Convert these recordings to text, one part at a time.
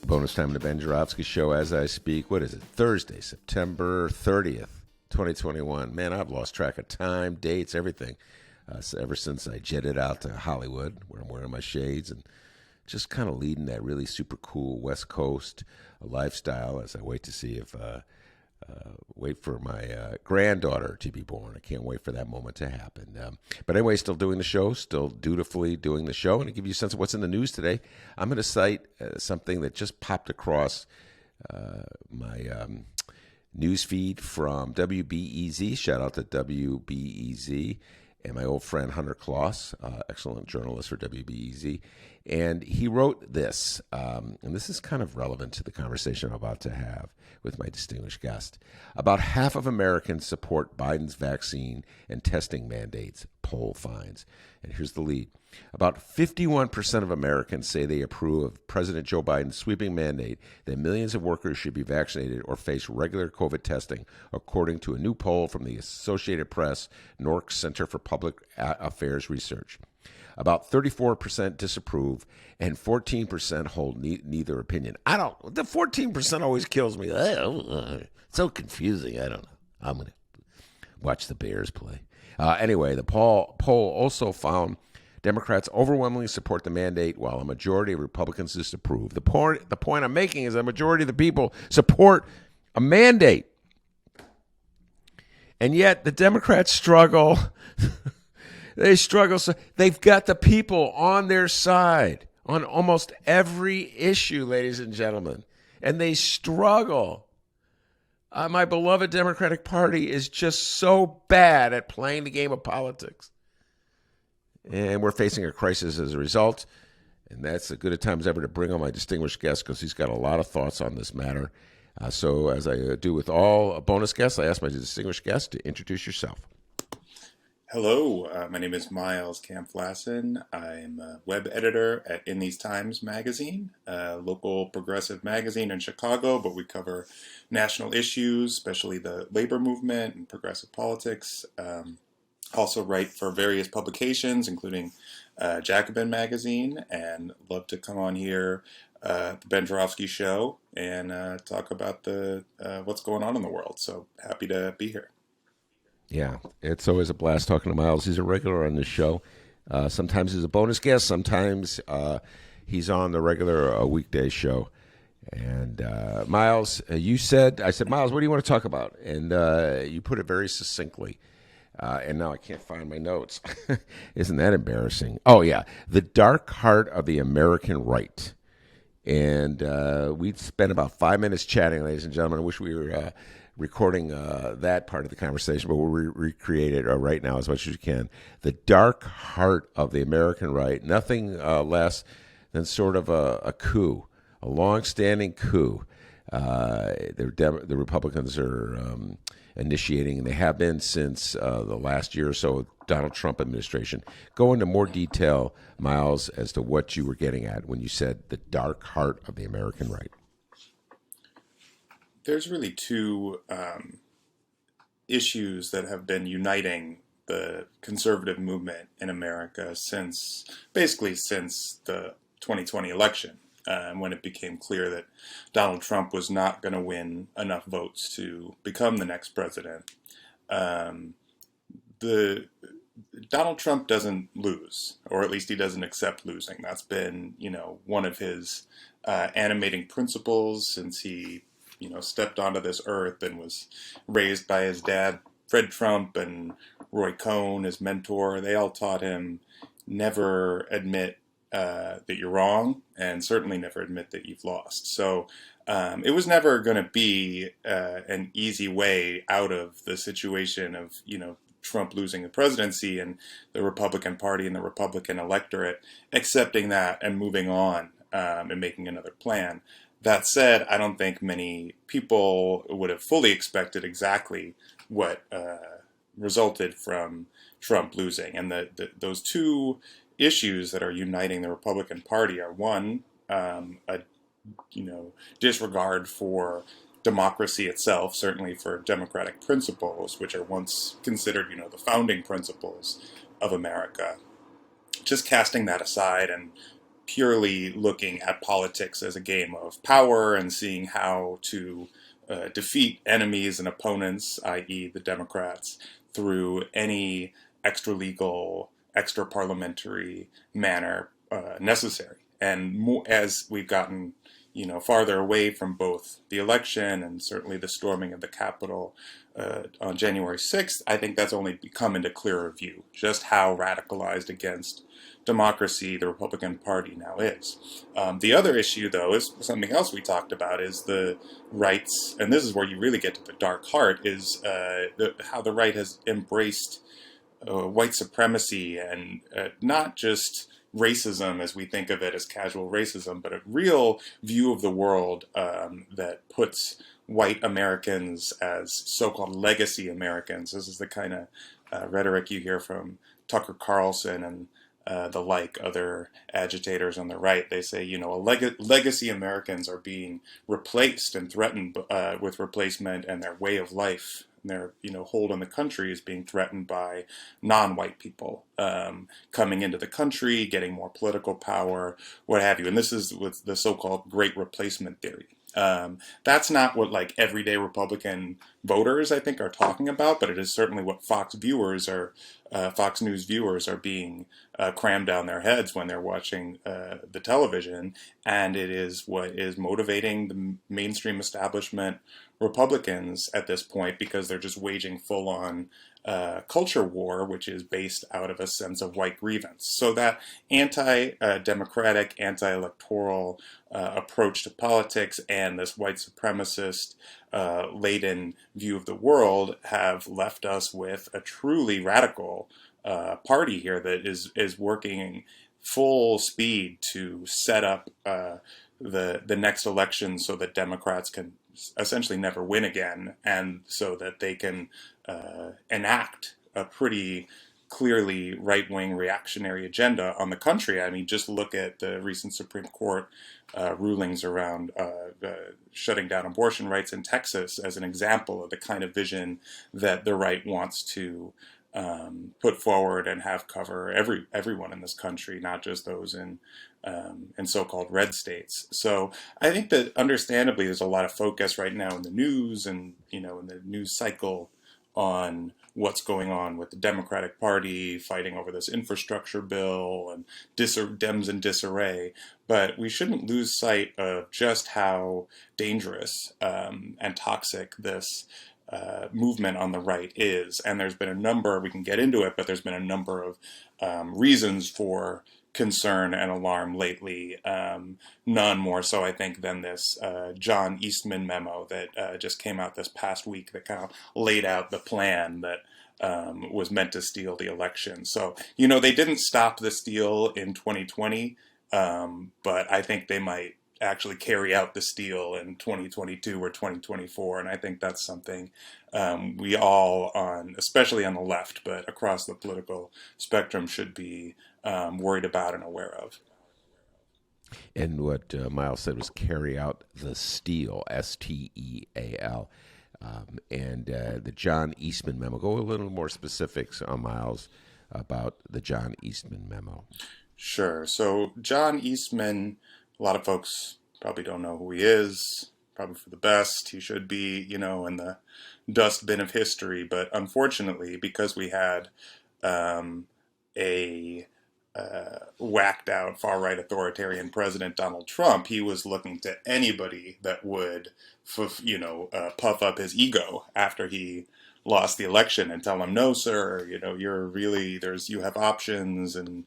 Bonus time in the Ben Joravsky Show as I speak. What is it? Thursday, September 30th, 2021. Man, I've lost track of time, dates, everything. Ever since I jetted out to Hollywood, where I'm wearing my shades and just kind of leading that really super cool West Coast lifestyle as I wait to see if, wait for my granddaughter to be born. I can't wait for that moment to happen. But anyway, still doing the show, still dutifully doing the show. And to give you a sense of what's in the news today, I'm going to cite something that just popped across my news feed from WBEZ. Shout out to WBEZ. And my old friend Hunter Kloss, excellent journalist for WBEZ. And he wrote this, and this is kind of relevant to the conversation I'm about to have with my distinguished guest. About half of Americans support Biden's vaccine and testing mandates, poll finds. And here's the lead. About 51% of Americans say they approve of President Joe Biden's sweeping mandate that millions of workers should be vaccinated or face regular COVID testing, according to a new poll from the Associated Press, NORC Center for Public Affairs Research. About 34% disapprove, and 14% hold neither opinion. The 14% always kills me. So confusing. I don't know. I'm going to watch the Bears play. Anyway, the poll also found Democrats overwhelmingly support the mandate, while a majority of Republicans disapprove. The point I'm making is that a majority of the people support a mandate. And yet the Democrats struggle. They struggle. So they've got the people on their side on almost every issue, ladies and gentlemen. And they struggle. My beloved Democratic Party is just so bad at playing the game of politics. And we're facing a crisis as a result. And that's as good a time as ever to bring on my distinguished guest because he's got a lot of thoughts on this matter. So as I do with all bonus guests, I ask my distinguished guest to introduce yourself. Hello, my name is Miles Kampf-Lassin. I'm a web editor at In These Times magazine, a local progressive magazine in Chicago, but we cover national issues, especially the labor movement and progressive politics. Also write for various publications, including Jacobin magazine, and love to come on here, the Ben Joravsky Show, and talk about the what's going on in the world. So happy to be here. Yeah, it's always a blast talking to Miles. He's a regular on this show. Sometimes he's a bonus guest. Sometimes he's on the regular weekday show. And Miles, I said, Miles, what do you want to talk about? And you put it very succinctly. And now I can't find my notes. Isn't that embarrassing? Oh, yeah. The dark heart of the American right. And we'd spent about 5 minutes chatting, ladies and gentlemen. I wish we were recording that part of the conversation, but we'll recreate it right now as much as we can. The dark heart of the American right, nothing less than sort of a coup, a long-standing coup. The Republicans are initiating, and they have been since the last year or so, Donald Trump administration. Go into more detail, Miles, as to what you were getting at when you said the dark heart of the American right. There's really two issues that have been uniting the conservative movement in America since the 2020 election, when it became clear that Donald Trump was not going to win enough votes to become the next president. Donald Trump doesn't lose, or at least he doesn't accept losing. That's been, one of his animating principles since he stepped onto this earth and was raised by his dad, Fred Trump, and Roy Cohn, his mentor. They all taught him never admit that you're wrong, and certainly never admit that you've lost. So it was never going to be an easy way out of the situation of, Trump losing the presidency and the Republican Party and the Republican electorate accepting that and moving on and making another plan. That said, I don't think many people would have fully expected exactly what resulted from Trump losing. And those two issues that are uniting the Republican Party are, one, a disregard for democracy itself, certainly for democratic principles, which are once considered, the founding principles of America. Just casting that aside and purely looking at politics as a game of power and seeing how to defeat enemies and opponents, i.e., the Democrats, through any extra legal, extra parliamentary manner necessary. And more, as we've gotten farther away from both the election and certainly the storming of the Capitol on January 6th, I think that's only become into clearer view just how radicalized against democracy the Republican Party now is. The other issue, though, is something else we talked about, is the right's, and this is where you really get to the dark heart, is how the right has embraced white supremacy and not just racism as we think of it as casual racism, but a real view of the world that puts white Americans as so-called legacy Americans. This is the kind of rhetoric you hear from Tucker Carlson and the like, other agitators on the right. They say, legacy Americans are being replaced and threatened with replacement, and their way of life, their hold on the country is being threatened by non-white people coming into the country, getting more political power, what have you. And this is with the so-called Great Replacement theory. That's not what everyday Republican voters, I think, are talking about, but it is certainly what Fox News viewers are being crammed down their heads when they're watching the television, and it is what is motivating the mainstream establishment Republicans at this point, because they're just waging full-on culture war, which is based out of a sense of white grievance. So that anti-democratic, anti-electoral approach to politics and this white supremacist laden view of the world have left us with a truly radical party here that is working full speed to set up the next election so that Democrats can essentially never win again, and so that they can enact a pretty clearly right-wing reactionary agenda on the country. I mean, just look at the recent Supreme Court rulings around shutting down abortion rights in Texas as an example of the kind of vision that the right wants to put forward and have cover everyone in this country, not just those in so-called red states. So I think that understandably there's a lot of focus right now in the news and in the news cycle on what's going on with the Democratic Party fighting over this infrastructure bill and Dems in disarray. But we shouldn't lose sight of just how dangerous and toxic this movement on the right is. And there's been a number, we can get into it, but there's been a number of reasons for concern and alarm lately, none more so, I think, than this John Eastman memo that just came out this past week that kind of laid out the plan that was meant to steal the election. So, they didn't stop the steal in 2020, but I think they might actually carry out the steal in 2022 or 2024, and I think that's something we all, especially on the left, but across the political spectrum, should be worried about and aware of. And what Miles said was carry out the steal, S-T-E-A-L. And the John Eastman memo. Go a little more specifics on Miles about the John Eastman memo. Sure. So John Eastman, a lot of folks probably don't know who he is. Probably for the best. He should be, in the dustbin of history. But unfortunately, because we had a whacked out far-right authoritarian president Donald Trump, he was looking to anybody that would, puff up his ego after he lost the election and tell him, no, sir, you have options, and,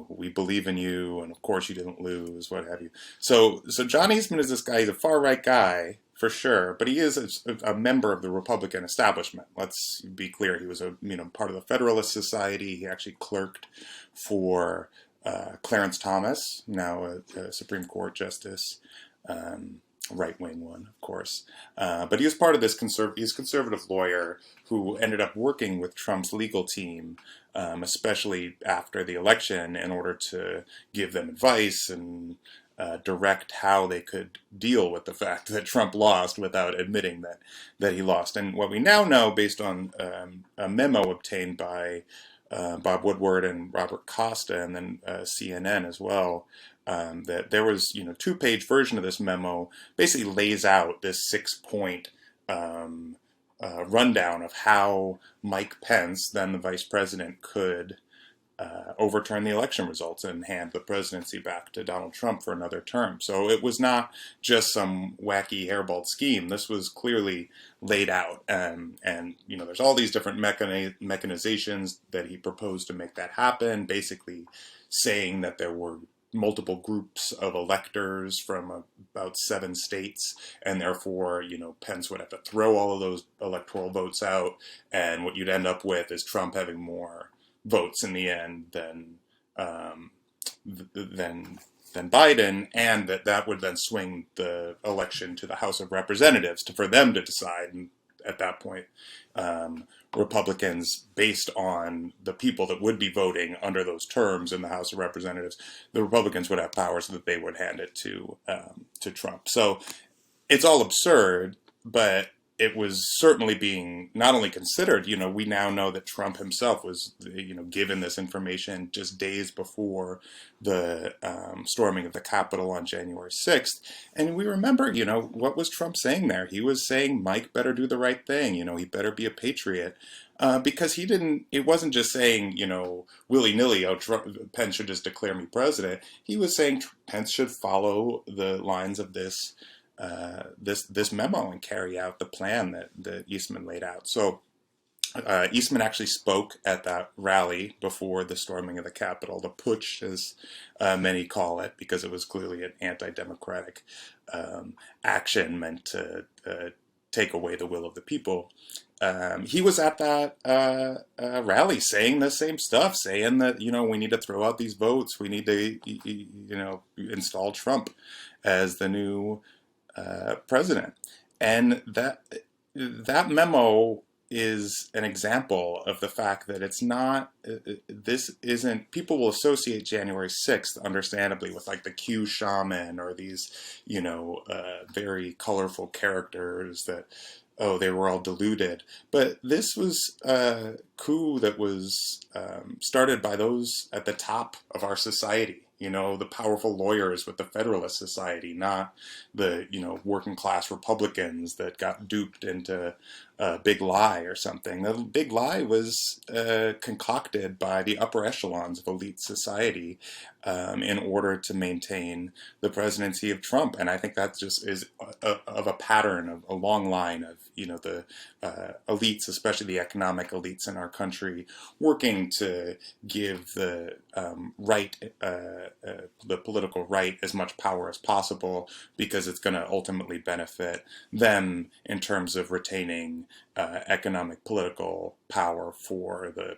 we believe in you, and of course you didn't lose, what have you. So John Eastman is this guy, he's a far-right guy, for sure, but he is a member of the Republican establishment. Let's be clear. He was part of the Federalist Society. He actually clerked for Clarence Thomas, now a Supreme Court justice, right-wing one, of course. But he was part of this conservative lawyer who ended up working with Trump's legal team, especially after the election, in order to give them advice and direct how they could deal with the fact that Trump lost without admitting that he lost. And what we now know, based on a memo obtained by Bob Woodward and Robert Costa, and then CNN as well, that there was, 2-page version of this memo basically lays out this 6-point rundown of how Mike Pence, then the vice president, could overturn the election results and hand the presidency back to Donald Trump for another term. So it was not just some wacky hairball scheme. This was clearly laid out. And there's all these different mechanizations that he proposed to make that happen, basically saying that there were multiple groups of electors from about 7 states, and therefore, Pence would have to throw all of those electoral votes out, and what you'd end up with is Trump having more votes in the end than Biden, and that would then swing the election to the House of Representatives for them to decide. And at that point, Republicans, based on the people that would be voting under those terms in the House of Representatives, the Republicans would have powers that they would hand it to Trump. So it's all absurd, but it was certainly being not only considered. We now know that Trump himself was, given this information just days before the storming of the Capitol on January 6th. And we remember, what was Trump saying there? He was saying Mike better do the right thing. He better be a patriot. Because it wasn't just saying, willy-nilly, Pence should just declare me president. He was saying Pence should follow the lines of this memo and carry out the plan that Eastman laid out. So Eastman actually spoke at that rally before the storming of the Capitol, the putsch, as many call it, because it was clearly an anti-democratic action meant to take away the will of the people. He was at that rally saying the same stuff, saying that, we need to throw out these votes. We need to, install Trump as the new president. And that memo is an example of the fact that it's not, people will associate January 6th, understandably, with like the Q shaman or these, very colorful characters that, they were all deluded. But this was a coup that was started by those at the top of our society. The powerful lawyers with the Federalist Society, not the, working class Republicans that got duped into a big lie or something. The big lie was concocted by the upper echelons of elite society in order to maintain the presidency of Trump. And I think that just is of a pattern of a long line of, the elites, especially the economic elites in our country, working to give the the political right as much power as possible, because it's going to ultimately benefit them in terms of retaining economic political power for the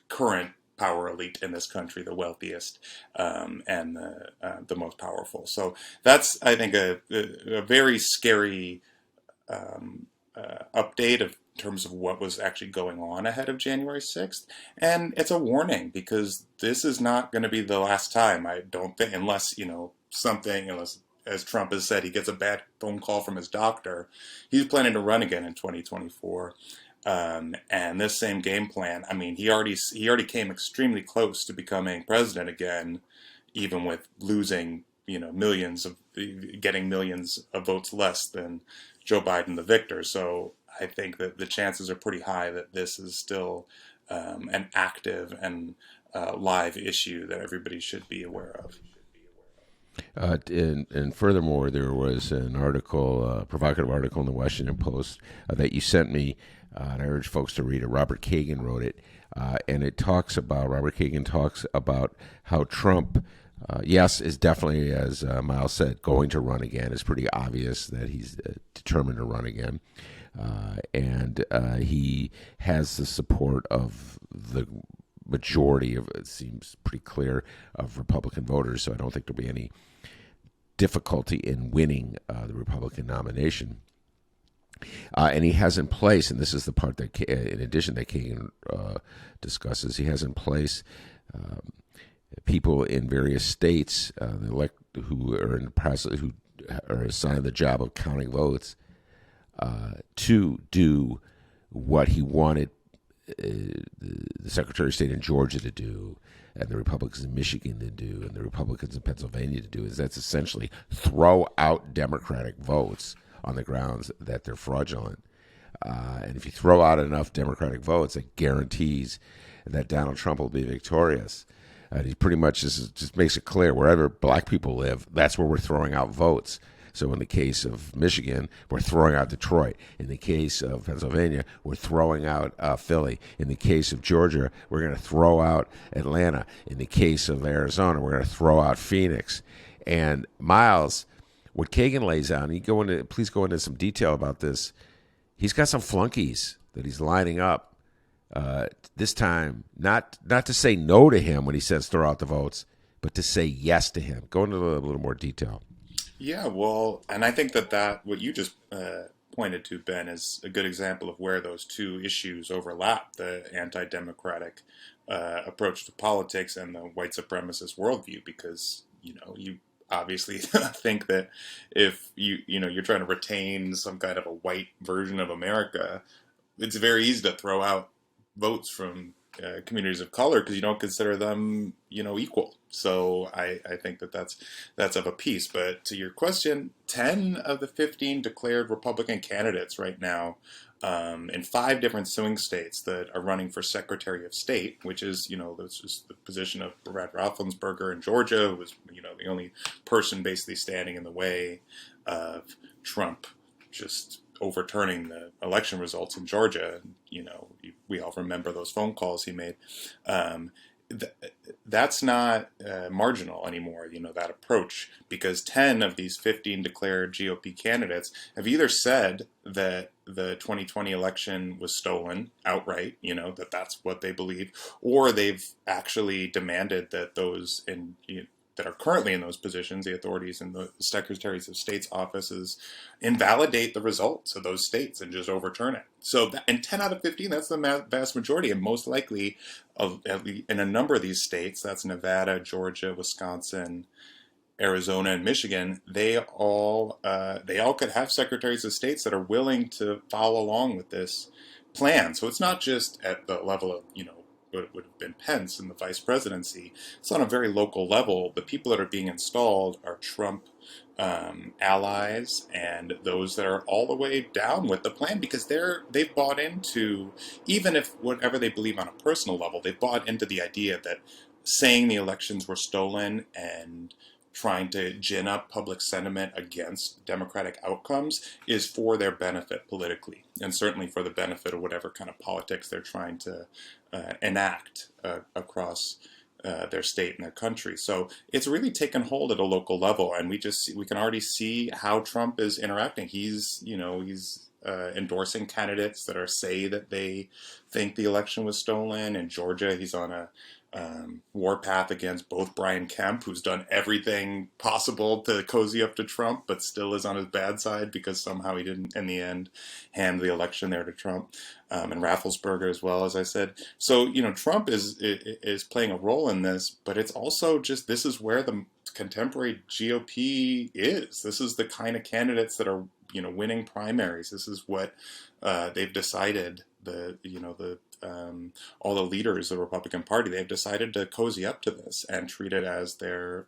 current power elite in this country, the wealthiest and the most powerful. So that's, I think, a very scary update in terms of what was actually going on ahead of January 6th. And it's a warning, because this is not going to be the last time, I don't think, unless, as Trump has said, he gets a bad phone call from his doctor. He's planning to run again in 2024. And this same game plan, he already came extremely close to becoming president again, even with losing, getting millions of votes less than Joe Biden, the victor. So I think that the chances are pretty high that this is still an active and live issue that everybody should be aware of. And furthermore, there was an article, a provocative article in the Washington Post that you sent me, and I urge folks to read it. Robert Kagan wrote it, and Robert Kagan talks about how Trump, yes, is definitely, as Miles said, going to run again. It's pretty obvious that he's determined to run again. And he has the support of the majority of, it seems pretty clear, of Republican voters. So I don't think there'll be any difficulty in winning the Republican nomination. And he has in place, and this is the part that, in addition, that Kagan discusses, he has in place people in various states who are in the process, who are assigned the job of counting votes to do what he wanted the Secretary of State in Georgia to do, and the Republicans in Michigan to do, and the Republicans in Pennsylvania to do, is that's essentially throw out Democratic votes on the grounds that they're fraudulent. And if you throw out enough Democratic votes, it guarantees that Donald Trump will be victorious. And he pretty much just makes it clear wherever black people live, that's where we're throwing out votes. So in the case of Michigan, we're throwing out Detroit. In the case of Pennsylvania, we're throwing out Philly. In the case of Georgia, we're going to throw out Atlanta. In the case of Arizona, we're going to throw out Phoenix. And Miles, what Kagan lays out, and please go into some detail about this. He's got some flunkies that he's lining up this time, not to say no to him when he says throw out the votes, but to say yes to him. Go into a little more detail. Yeah, well, and I think that what you just pointed to, Ben, is a good example of where those two issues overlap: the anti-democratic approach to politics and the white supremacist worldview. Because you obviously think that if you're trying to retain some kind of a white version of America, it's very easy to throw out votes from communities of color because you don't consider them, equal. So I think that's of a piece. But to your question, 10 of the 15 declared Republican candidates right now in 5 different swing states that are running for Secretary of State, which is, this is the position of Brad Raffensperger in Georgia, who was, the only person basically standing in the way of Trump just overturning the election results in Georgia. We all remember those phone calls he made. That's not marginal anymore, that approach, because 10 of these 15 declared GOP candidates have either said that the 2020 election was stolen outright, that's what they believe, or they've actually demanded that those that are currently in those positions, the authorities in the secretaries of state's offices, invalidate the results of those states and just overturn it. So, and 10 out of 15, that's the vast majority, and most likely, in a number of these states, that's Nevada, Georgia, Wisconsin, Arizona, and Michigan, they all could have secretaries of states that are willing to follow along with this plan. So it's not just at the level of, what would have been Pence in the vice presidency. It's on a very local level. The people that are being installed are Trump allies and those that are all the way down with the plan, because they've bought into, even if whatever they believe on a personal level, they've bought into the idea that saying the elections were stolen and trying to gin up public sentiment against democratic outcomes is for their benefit politically, and certainly for the benefit of whatever kind of politics they're trying to enact across their state and their country. So it's really taken hold at a local level, and we can already see how Trump is interacting. He's endorsing candidates that say that they think the election was stolen. In Georgia, he's on a warpath against both Brian Kemp, who's done everything possible to cozy up to Trump, but still is on his bad side because somehow he didn't, in the end, hand the election there to Trump, and Raffensperger as well, as I said. So, Trump is playing a role in this, but it's also just, this is where the contemporary GOP is. This is the kind of candidates that are, winning primaries. This is what they've decided. All the leaders of the Republican Party, they've decided to cozy up to this and treat it as their,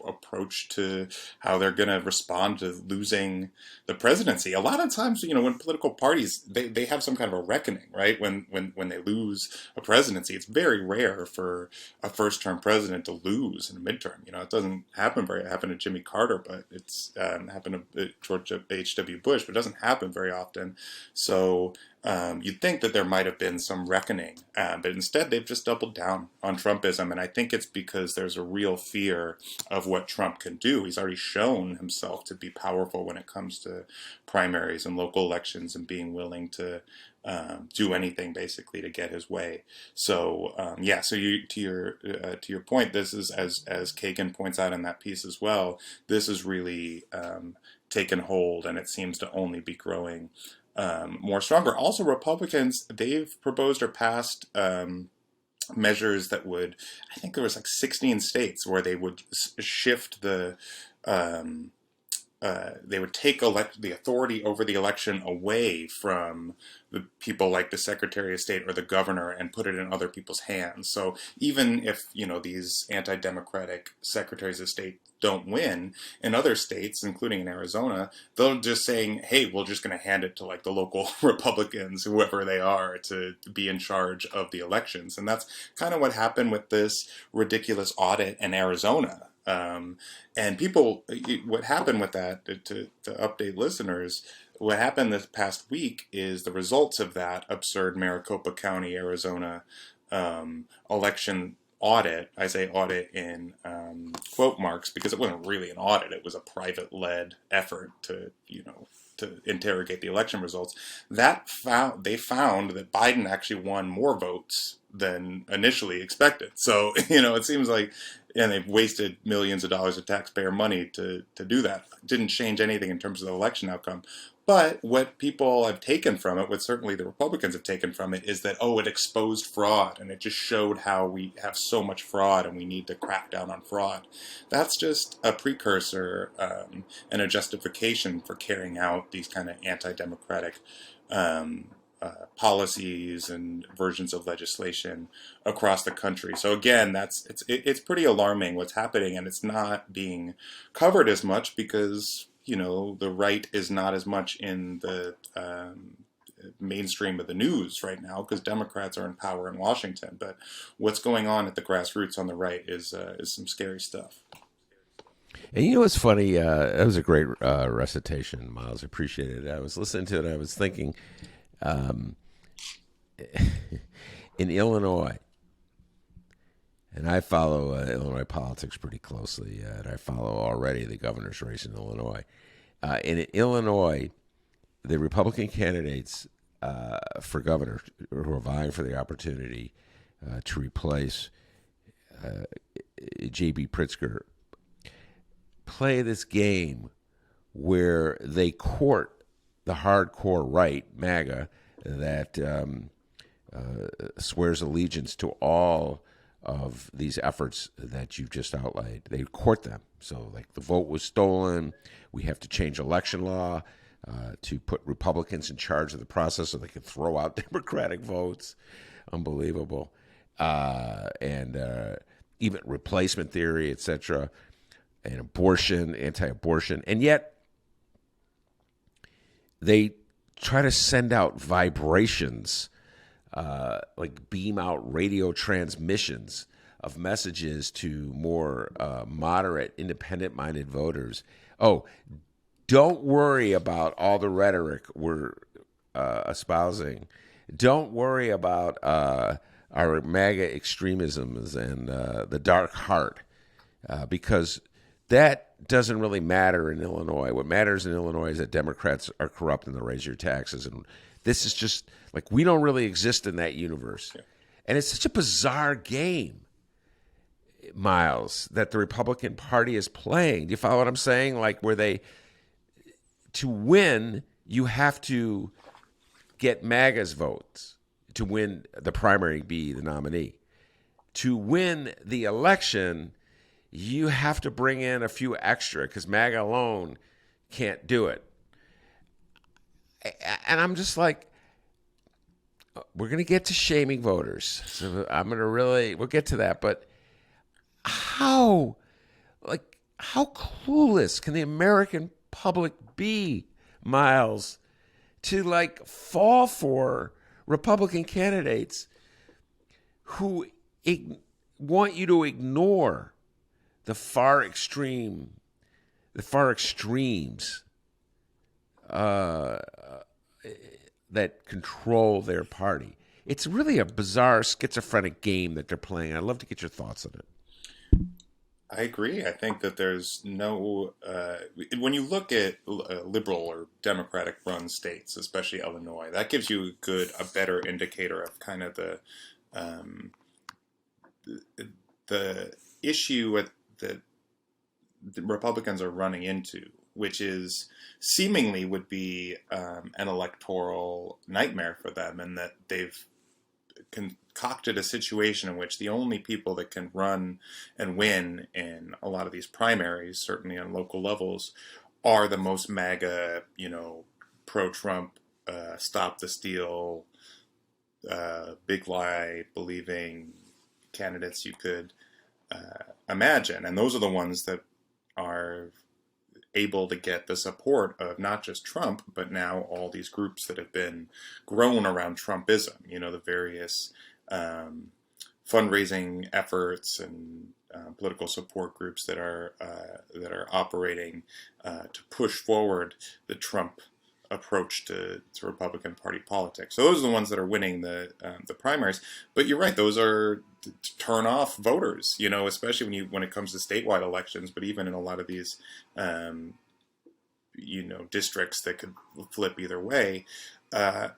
approach to how they're going to respond to losing the presidency. A lot of times, when political parties, they have some kind of a reckoning, right? When they lose a presidency, it's very rare for a first-term president to lose in a midterm. It doesn't happen very. It happened to Jimmy Carter, but it's happened to George H.W. Bush, but it doesn't happen very often. So you'd think that there might have been some reckoning, but instead they've just doubled down on Trumpism, and I think it's because there's a real fear of what Trump can do. He's already shown himself to be powerful when it comes to primaries and local elections and being willing to do anything basically to get his way. So so to your point, this is, as Kagan points out in that piece as well, this is really taken hold, and it seems to only be growing more stronger. Also, Republicans, they've proposed or passed measures that would, I think there was like 16 states where they would shift the they would take the authority over the election away from the people like the Secretary of State or the governor and put it in other people's hands. So even if, these anti-democratic secretaries of state don't win in other states, including in Arizona, they're just saying, hey, we're just going to hand it to like the local Republicans, whoever they are, to be in charge of the elections. And that's kind of what happened with this ridiculous audit in Arizona. And people, what happened with that, to update listeners, what happened this past week is the results of that absurd Maricopa County, Arizona election audit. I say audit in quote marks because it wasn't really an audit. It was a private-led effort to interrogate the election results. They found that Biden actually won more votes than initially expected. So, it seems like, and they've wasted millions of dollars of taxpayer money to do that. It didn't change anything in terms of the election outcome. But what people have taken from it, what certainly the Republicans have taken from it, is that, it exposed fraud, and it just showed how we have so much fraud and we need to crack down on fraud. That's just a precursor and a justification for carrying out these kind of anti-democratic policies and versions of legislation across the country. So again, it's pretty alarming what's happening, and it's not being covered as much because the right is not as much in the mainstream of the news right now because Democrats are in power in Washington. But what's going on at the grassroots on the right is some scary stuff. And what's funny? That was a great recitation, Miles. Appreciate it. I was listening to it. And I was thinking, in Illinois, and I follow Illinois politics pretty closely, and I follow already the governor's race in Illinois. In Illinois, the Republican candidates for governor who are vying for the opportunity to replace J.B. Pritzker play this game where they court the hardcore right, MAGA, that swears allegiance to all of these efforts that you've just outlined. They court them. So, like, the vote was stolen. We have to change election law to put Republicans in charge of the process so they can throw out Democratic votes. Unbelievable. And even replacement theory, etc., and abortion, anti-abortion. And yet, they try to send out vibrations, like beam out radio transmissions of messages to more moderate, independent-minded voters. Oh, don't worry about all the rhetoric we're espousing. Don't worry about our MAGA extremisms and the dark heart, because that doesn't really matter in Illinois. What matters in Illinois is that Democrats are corrupt and they'll raise your taxes. And this is just, like, we don't really exist in that universe. Yeah. And it's such a bizarre game, Miles, that the Republican Party is playing. Do you follow what I'm saying? Like, where to win, you have to get MAGA's votes to win the primary, be the nominee. To win the election, you have to bring in a few extra because MAGA alone can't do it. And I'm just like, we're going to get to shaming voters. So we'll get to that. But how clueless can the American public be, Miles, to like fall for Republican candidates who want you to ignore the far extremes that control their party. It's really a bizarre schizophrenic game that they're playing. I'd love to get your thoughts on it. I agree. I think that there's no, when you look at liberal or Democratic run states, especially Illinois, that gives you a better indicator of kind of the issue that the Republicans are running into, which is seemingly would be an electoral nightmare for them, and that they've concocted a situation in which the only people that can run and win in a lot of these primaries, certainly on local levels, are the most MAGA, pro-Trump, stop the steal, big lie believing candidates you could imagine. And those are the ones that are able to get the support of not just Trump, but now all these groups that have been grown around Trumpism, the various fundraising efforts and political support groups that are operating to push forward the Trump approach to Republican Party politics. So those are the ones that are winning the primaries. But you're right; those are turn off voters. Especially when it comes to statewide elections. But even in a lot of these, districts that could flip either way.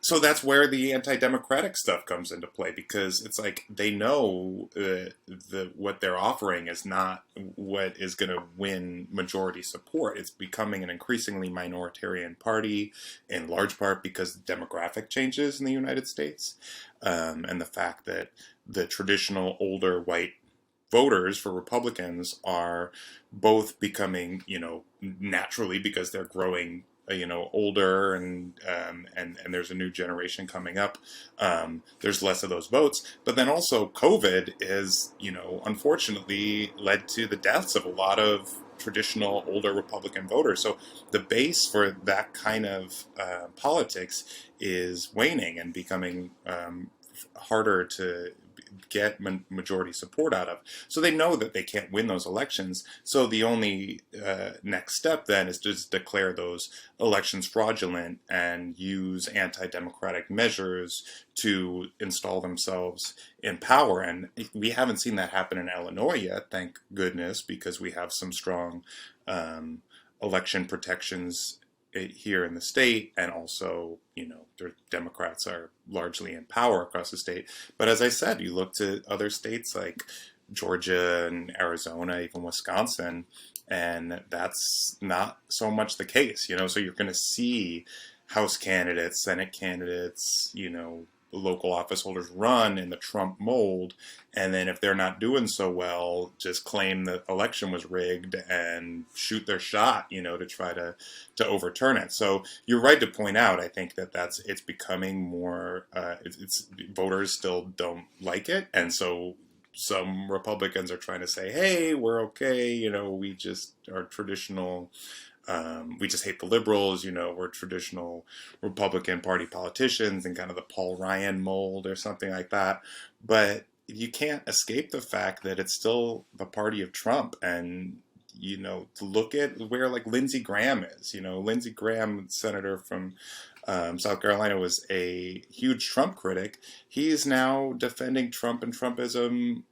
So that's where the anti-democratic stuff comes into play, because it's like they know what they're offering is not what is going to win majority support. It's becoming an increasingly minoritarian party, in large part because of demographic changes in the United States, and the fact that the traditional older white voters for Republicans are both becoming, naturally, because they're growing older, and there's a new generation coming up. There's less of those votes, but then also COVID is, unfortunately led to the deaths of a lot of traditional older Republican voters. So the base for that kind of politics is waning and becoming harder to get majority support out of. So they know that they can't win those elections. So the only next step then is to just declare those elections fraudulent and use anti-democratic measures to install themselves in power. And we haven't seen that happen in Illinois yet, thank goodness, because we have some strong election protections here in the state, and also, the Democrats are largely in power across the state. But as I said, you look to other states like Georgia and Arizona, even Wisconsin, and that's not so much the case, so you're going to see House candidates, Senate candidates, local office holders run in the Trump mold, and then if they're not doing so well, just claim the election was rigged and shoot their shot, to try to overturn it. So you're right to point out, I think it's becoming more, it's voters still don't like it, and so some Republicans are trying to say, hey, we're okay, we just are traditional. We just hate the liberals, we're traditional Republican Party politicians and kind of the Paul Ryan mold or something like that. But you can't escape the fact that it's still the party of Trump. And, to look at where like Lindsey Graham is, Lindsey Graham, senator from South Carolina, was a huge Trump critic. He's now defending Trump and Trumpism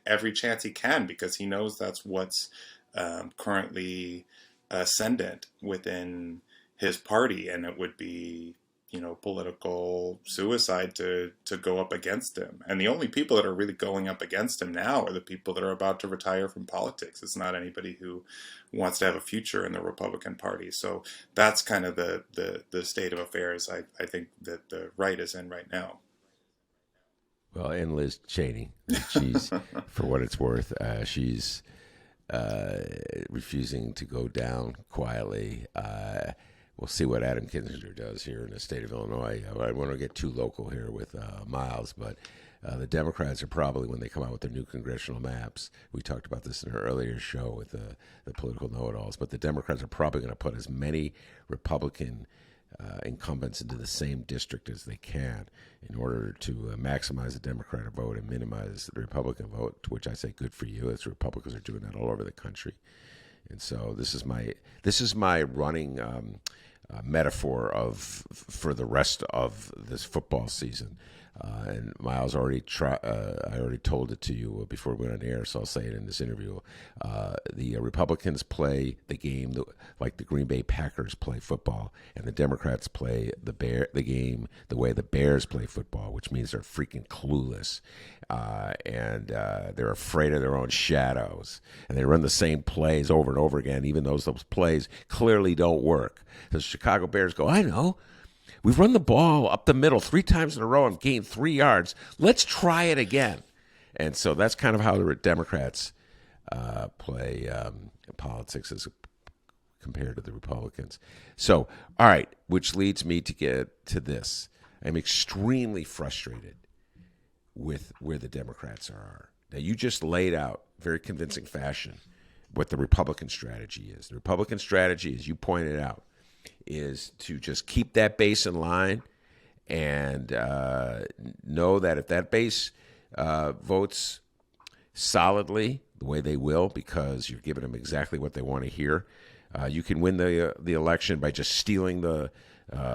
every chance he can, because he knows that's what's currently ascendant within his party, and it would be, political suicide to go up against him. And the only people that are really going up against him now are the people that are about to retire from politics. It's not anybody who wants to have a future in the Republican Party. So that's kind of the state of affairs I think that the right is in right now. Well, and Liz Cheney, she's, for what it's worth, she's refusing to go down quietly. We'll see what Adam Kinzinger does here in the state of Illinois. I don't want to get too local here with Miles, but the Democrats are probably, when they come out with their new congressional maps, we talked about this in our earlier show with the political know-it-alls, but the Democrats are probably going to put as many Republican incumbents into the same district as they can in order to maximize the Democratic vote and minimize the Republican vote, to which I say good for you, as the Republicans are doing that all over the country. And so this is my running metaphor for the rest of this football season. And Miles I already told it to you before we went on air, so I'll say it in this interview. The Republicans play the game like the Green Bay Packers play football, and the Democrats play the game the way the Bears play football, which means they're freaking clueless, and they're afraid of their own shadows, and they run the same plays over and over again, even though those plays clearly don't work. The Chicago Bears go, I know. We've run the ball up the middle 3 times in a row and gained 3 yards. Let's try it again. And so that's kind of how the Democrats play politics, is compared to the Republicans. So, all right, which leads me to get to this. I'm extremely frustrated with where the Democrats are. Now, you just laid out very convincing fashion what the Republican strategy is. The Republican strategy, as you pointed out, is to just keep that base in line and know that if that base votes solidly the way they will, because you're giving them exactly what they want to hear, you can win the election by just stealing the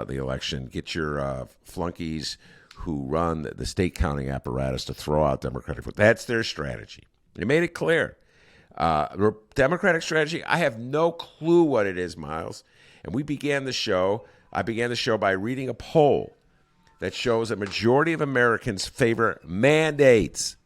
election. Get your flunkies who run the state counting apparatus to throw out Democratic vote. That's their strategy. They made it clear. The Democratic strategy, I have no clue what it is, Miles. And I began the show by reading a poll that shows a majority of Americans favor mandates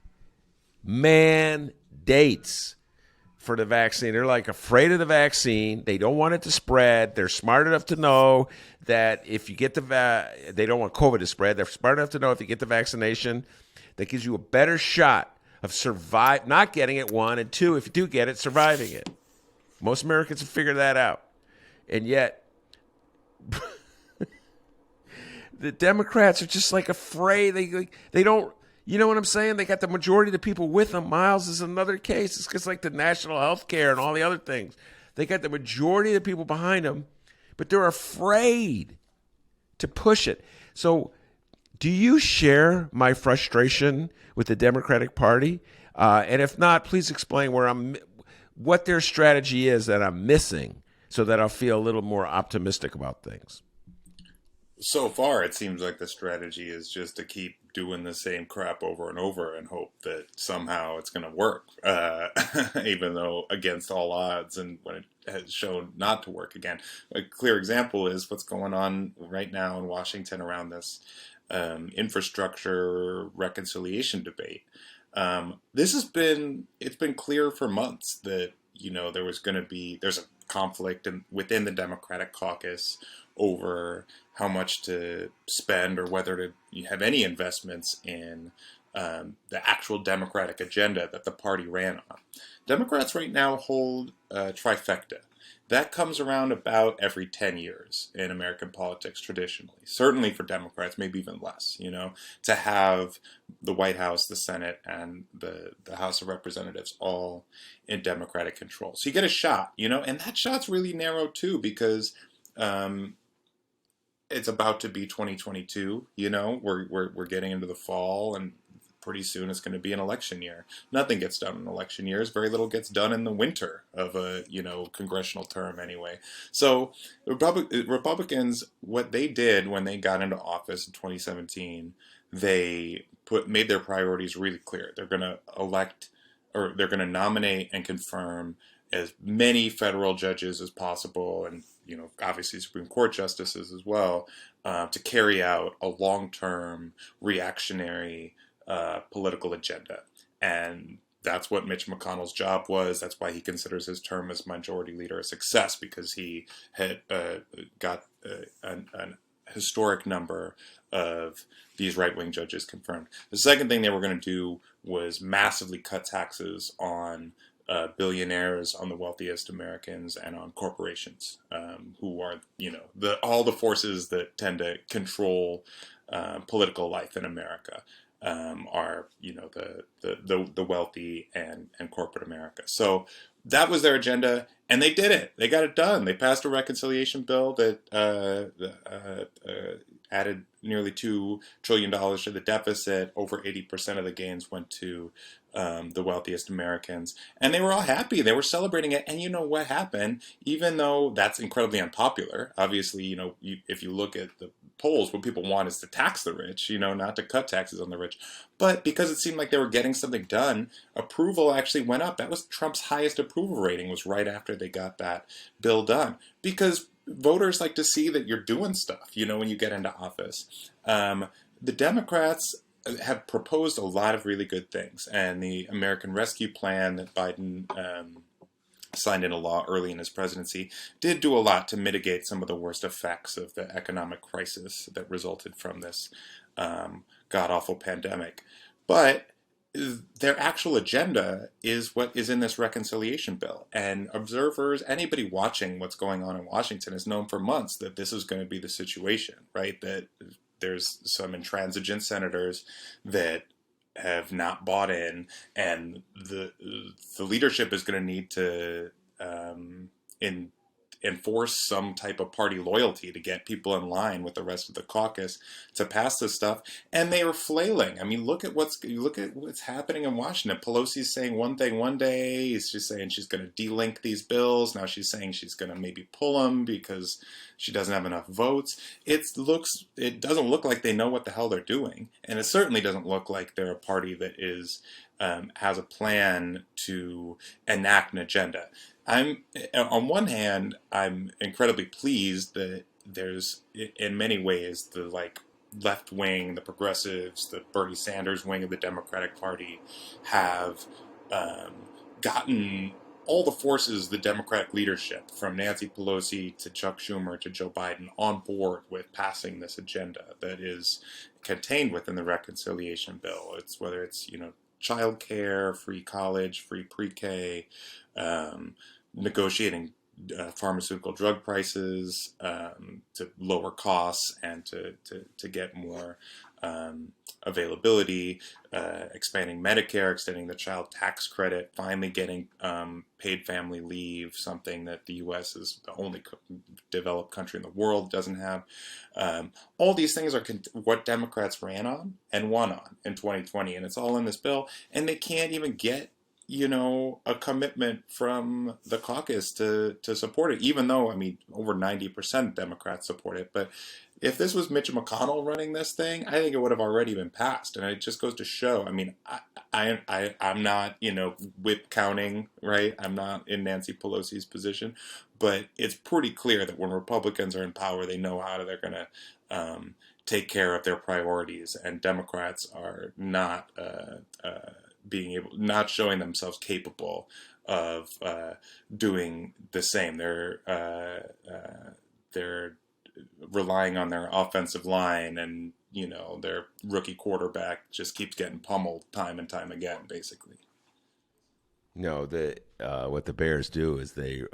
for the vaccine. They're like afraid of the vaccine. They don't want it to spread. They're smart enough to know that if you get they don't want COVID to spread. They're smart enough to know if you get the vaccination, that gives you a better shot of not getting it, one, and two, if you do get it, surviving it. Most Americans have figured that out. And yet, the Democrats are just like afraid. They don't, you know what I'm saying? They got the majority of the people with them. Miles is another case. It's just like the national health care and all the other things. They got the majority of the people behind them, but they're afraid to push it. So do you share my frustration with the Democratic Party? And if not, please explain what their strategy is that I'm missing so that I'll feel a little more optimistic about things. So far, it seems like the strategy is just to keep doing the same crap over and over and hope that somehow it's going to work, even though against all odds, and when it has shown not to work again. A clear example is what's going on right now in Washington around this infrastructure reconciliation debate. It's been clear for months that, there's a conflict within the Democratic caucus over how much to spend or whether to have any investments in the actual Democratic agenda that the party ran on. Democrats right now hold a trifecta. That comes around about every 10 years in American politics traditionally. Certainly for Democrats, maybe even less, to have the White House, the Senate, and the House of Representatives all in Democratic control. So you get a shot, and that shot's really narrow too because it's about to be 2022, we're getting into the fall, and pretty soon it's going to be an election year. Nothing gets done in election years. Very little gets done in the winter of a, congressional term anyway. So Republicans, what they did when they got into office in 2017, they made their priorities really clear. They're going to nominate and confirm as many federal judges as possible, and obviously Supreme Court justices as well, to carry out a long-term reactionary political agenda. And that's what Mitch McConnell's job was. That's why he considers his term as majority leader a success, because he had got an historic number of these right-wing judges confirmed. The second thing they were going to do was massively cut taxes on billionaires, on the wealthiest Americans, and on corporations, who are, all the forces that tend to control political life in America. Are the wealthy and corporate America. So that was their agenda, and they did it. They got it done. They passed a reconciliation bill that added nearly $2 trillion to the deficit. Over 80% of the gains went to the wealthiest Americans, and they were all happy. They were celebrating it. And you know what happened? Even though that's incredibly unpopular, obviously, if you look at the polls, what people want is to tax the rich, not to cut taxes on the rich. But because it seemed like they were getting something done, approval actually went up. That was Trump's highest approval rating, was right after they got that bill done. Because voters like to see that you're doing stuff, when you get into office. The Democrats have proposed a lot of really good things. And the American Rescue Plan that Biden signed into law early in his presidency did do a lot to mitigate some of the worst effects of the economic crisis that resulted from this god-awful pandemic. But their actual agenda is what is in this reconciliation bill. And observers, anybody watching what's going on in Washington, has known for months that this is going to be the situation, right? That there's some intransigent senators that have not bought in, and the leadership is going to need to in enforce some type of party loyalty to get people in line with the rest of the caucus to pass this stuff. And they are flailing. I mean, look at what's happening in Washington. Pelosi's saying one thing one day. She's saying she's going to delink these bills. Now she's saying she's going to maybe pull them because she doesn't have enough votes. It doesn't look like they know what the hell they're doing, and it certainly doesn't look like they're a party that is has a plan to enact an agenda. On one hand, I'm incredibly pleased that there's, in many ways, the left wing, the progressives, the Bernie Sanders wing of the Democratic Party have gotten all the forces, the Democratic leadership, from Nancy Pelosi to Chuck Schumer to Joe Biden, on board with passing this agenda that is contained within the reconciliation bill. It's whether it's child care, free college, free pre-K, negotiating pharmaceutical drug prices to lower costs and to get more availability, expanding Medicare, extending the child tax credit, finally getting paid family leave, something that the U.S. is the only developed country in the world doesn't have. All these things are what Democrats ran on and won on in 2020, and it's all in this bill, and they can't even get a commitment from the caucus to support it, even though, over 90% Democrats support it. But if this was Mitch McConnell running this thing, I think it would have already been passed. And it just goes to show, I'm not, whip counting, right? I'm not in Nancy Pelosi's position, but it's pretty clear that when Republicans are in power, they know how they're going to take care of their priorities, and Democrats are not not showing themselves capable of doing the same. They're relying on their offensive line, and their rookie quarterback just keeps getting pummeled time and time again, basically. No, what the Bears do is they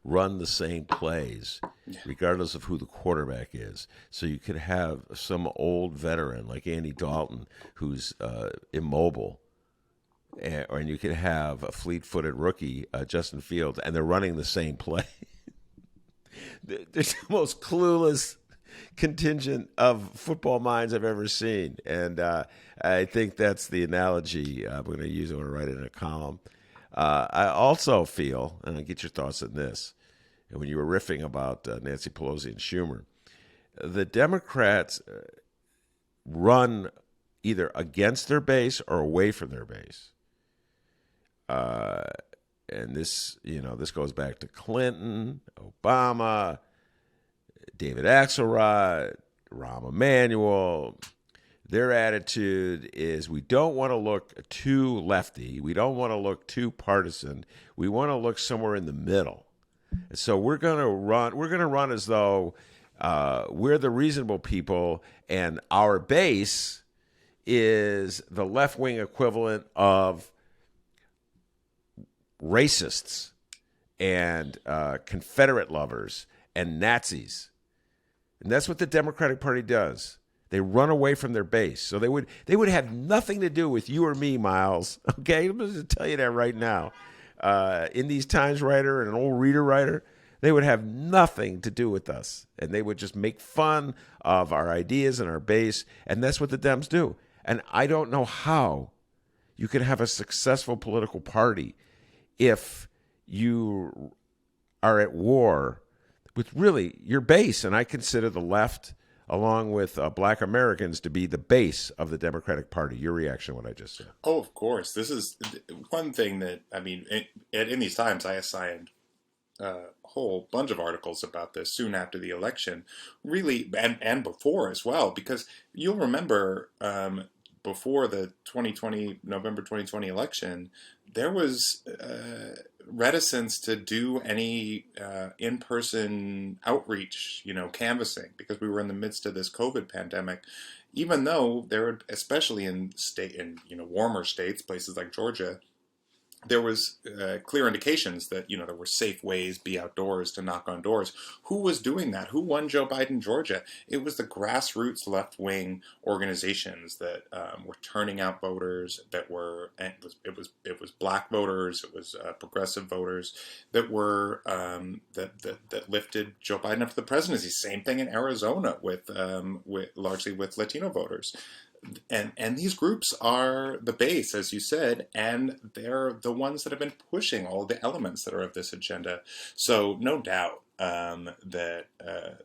run the same plays, regardless of who the quarterback is. So you could have some old veteran like Andy Dalton who's immobile, and you could have a fleet-footed rookie, Justin Fields, and they're running the same play. They're the most clueless contingent of football minds I've ever seen. And I think that's the analogy I'm going to use. I'm going to write it in a column. I also feel, and I'll get your thoughts on this, and when you were riffing about Nancy Pelosi and Schumer, the Democrats run either against their base or away from their base. And this goes back to Clinton, Obama, David Axelrod, Rahm Emanuel. Their attitude is we don't want to look too lefty. We don't want to look too partisan. We want to look somewhere in the middle. And so we're going to run as though we're the reasonable people, and our base is the left-wing equivalent of racists and Confederate lovers and Nazis. And that's what the Democratic Party does. They run away from their base. So they would have nothing to do with you or me, Miles. Okay, I'm going to tell you that right now. In these Times writer and an old Reader writer, they would have nothing to do with us. And they would just make fun of our ideas and our base. And that's what the Dems do. And I don't know how you can have a successful political party if you are at war with really your base. And I consider the left, along with black Americans, to be the base of the Democratic Party. Your reaction to what I just said? Oh, of course. This is one thing that, in these times, I assigned a whole bunch of articles about this soon after the election, really, and before as well, because you'll remember before the November 2020 election, there was reticence to do any in-person outreach, canvassing, because we were in the midst of this COVID pandemic. Even though there were, especially in warmer states, places like Georgia, there was clear indications that there were safe ways, be outdoors, to knock on doors. Who was doing that? Who won Joe Biden Georgia? It was the grassroots left-wing organizations that were turning out voters. That were it was black voters. It was progressive voters that were that lifted Joe Biden up to the presidency. Same thing in Arizona with largely with Latino voters. And these groups are the base, as you said, and they're the ones that have been pushing all the elements that are of this agenda. So no doubt that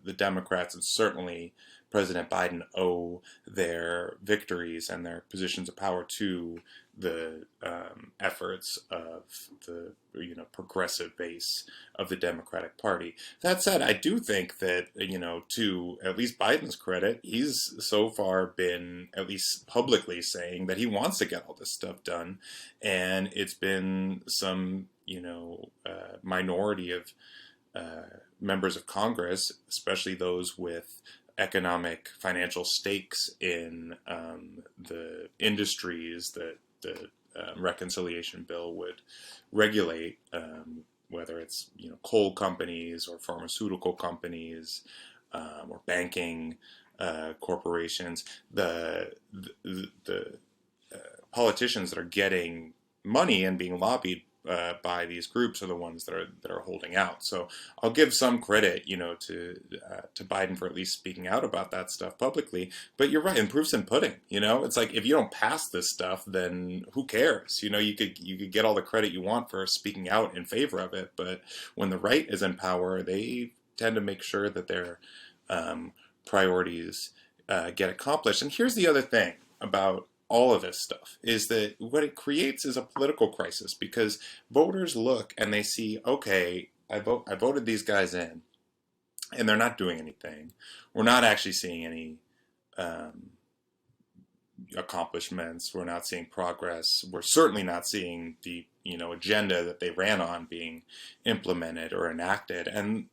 the Democrats, and certainly President Biden, owe their victories and their positions of power to the efforts of the progressive base of the Democratic Party. That said, I do think that to at least Biden's credit, he's so far been at least publicly saying that he wants to get all this stuff done, and it's been some minority of members of Congress, especially those with economic financial stakes in the industries that the reconciliation bill would regulate, whether it's coal companies or pharmaceutical companies or banking corporations. The politicians that are getting money and being lobbied by these groups are the ones that are holding out. So I'll give some credit, to Biden for at least speaking out about that stuff publicly. But you're right, and proof's in pudding. It's like, if you don't pass this stuff, then who cares? You could get all the credit you want for speaking out in favor of it, but when the right is in power, they tend to make sure that their priorities get accomplished. And here's the other thing about all of this stuff, is that what it creates is a political crisis, because voters look and they see, okay, I voted these guys in, and they're not doing anything. We're not actually seeing any accomplishments. We're not seeing progress. We're certainly not seeing the agenda that they ran on being implemented or enacted. And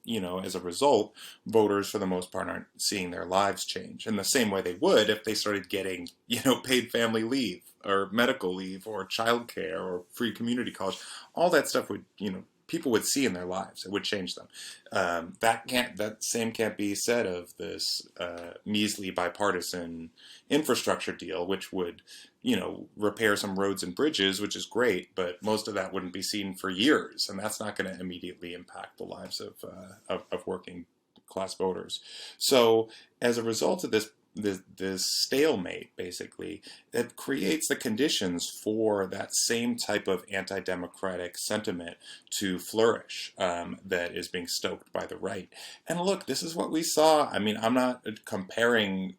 as a result, voters for the most part aren't seeing their lives change in the same way they would if they started getting paid family leave or medical leave or childcare or free community college. All that stuff would people would see in their lives. It would change them. That same can't be said of this measly bipartisan infrastructure deal, which would repair some roads and bridges, which is great, but most of that wouldn't be seen for years, and that's not going to immediately impact the lives of working class voters. So as a result of this stalemate, basically, it creates the conditions for that same type of anti-democratic sentiment to flourish that is being stoked by the right. And look, this is what we saw. I mean, I'm not comparing,